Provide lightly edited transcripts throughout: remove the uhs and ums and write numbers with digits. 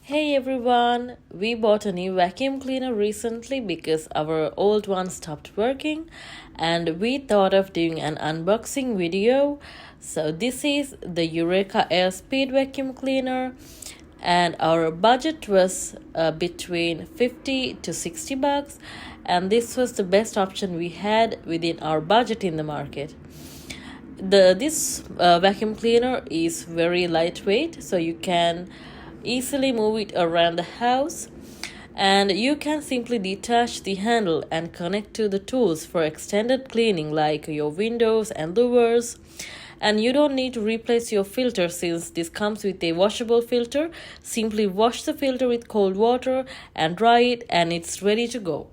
Hey everyone, we bought a new vacuum cleaner recently because our old one stopped working and we thought of doing an unboxing video. So this is the Eureka AirSpeed vacuum cleaner and our budget was between 50 to 60 bucks, and this was the best option we had within our budget in the market. This vacuum cleaner is very lightweight, so you can easily move it around the house, and you can simply detach the handle and connect to the tools for extended cleaning like your windows and louvers. And you don't need to replace your filter since this comes with a washable filter. Simply wash the filter with cold water and dry it, and it's ready to go.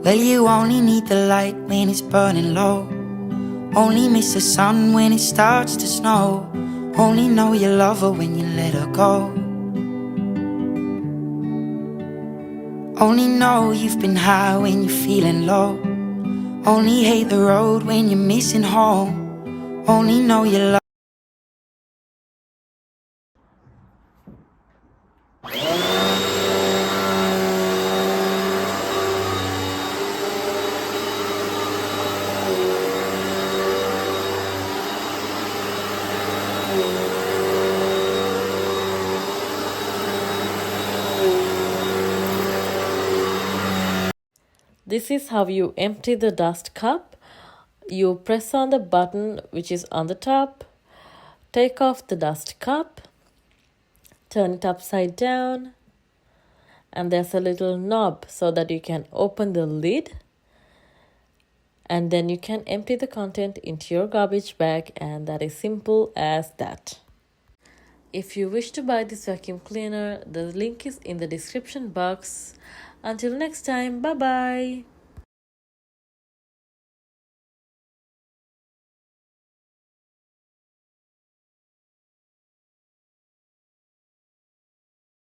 Well, you only need the light when it's burning low. Only miss the sun when it starts to snow. Only know you love her when you let her go. Only know you've been high when you're feeling low. Only hate the road when you're missing home. Only know you love. This is how you empty the dust cup. You press on the button which is on the top, take off the dust cup, turn it upside down, and there's a little knob so that you can open the lid, and then you can empty the content into your garbage bag, and that is simple as that. If you wish to buy this vacuum cleaner, the link is in the description box. Until next time, bye bye.